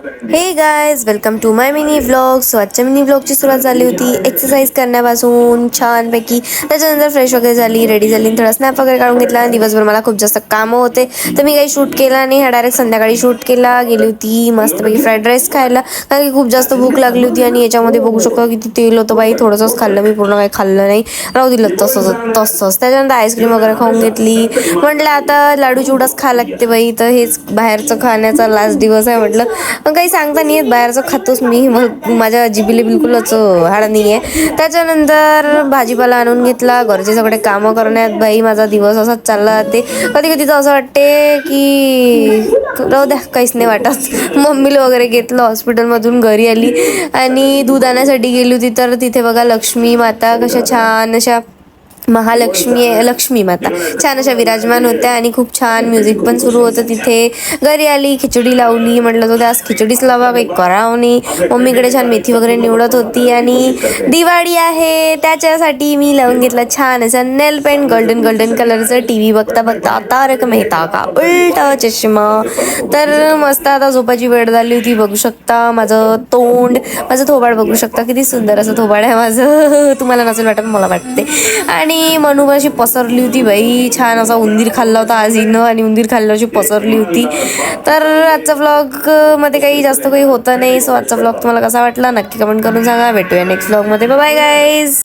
हे guys, welcome to my mini vlog. So आजच्या mini व्लॉगची सुरुवात झाली होती एक्सरसाइज करण्यापासून छानपैकी. त्याच्यानंतर फ्रेश वगैरे झाली, रेडी झाली, थोडा स्नॅप वगैरे काढून घेतला. दिवसभर मला खूप जास्त कामं होते तर मी काही शूट केला नाही. डायरेक्ट संध्याकाळी शूट केला. गेली होती मस्तपैकी फ्राईड राईस खायला, कारण की खूप जास्त भूक लागली होती. आणि याच्यामध्ये बघू शकतो किती तेल होतं बाई. थोडंसंच खाल्लं मी, पूर्ण काही खाल्लं नाही, राहू दिलं तसंच. त्याच्यानंतर आईस्क्रीम वगैरे खाऊन घेतली. म्हटलं आता लाडू चिवडाच खा लागते बाई, तर हेच बाहेरचं खाण्याचा लास्ट दिवस आहे म्हटलं. पण काही सांगता नाही येत, बाहेरचं खातोच मी. मग माझ्या जिभेला बिलकुलच हाड नाही आहे. त्याच्यानंतर भाजीपाला आणून घेतला, घरचे सगळे कामं करण्यात बाई माझा दिवस असाच चालला. ते कधी कधी तर असं वाटते की राहू द्या, काहीच नाही वाटत. मम्मीला वगैरे घेतलं, हॉस्पिटलमधून घरी आली आणि दूध आणण्यासाठी गेली होती. तर तिथे बघा लक्ष्मी माता कशा छान अशा लक्ष्मी माता छान अशा विराजमान होत्या. आणि खूप छान म्युझिक पण सुरू होतं तिथे. घरी आली, खिचडी लावली. म्हटलं तो आज खिचडीच लावा, काही करावं नाही. मम्मीकडे छान मेथी वगैरे निवडत होती. आणि दिवाळी आहे त्याच्यासाठी मी लावून घेतला छान असं नेल पेंट, गोल्डन कलरचं. टीव्ही बघता बघता तारक मेहता का उलटा चष्मा. तर मस्त आता झोपाची वेळ झाली होती. बघू शकता माझं तोंड, माझं थोबाड बघू शकता, किती सुंदर असं थोबाड आहे माझं. तुम्हाला नसेल वाटत, मला वाटते. आणि मनू अशी पसरली होती बाई, छान असा उंदीर खाल्ला होता आज हिनं, आणि उंदीर खाल्ल्याची पसरली होती. तर आजचा व्लॉग मध्ये काही जास्त काही होतं नाही. सो आजचा व्लॉग तुम्हाला कसा वाटला नक्की कमेंट करून सांगा. भेटूया नेक्स्ट व्लॉग मध्ये. Bye guys.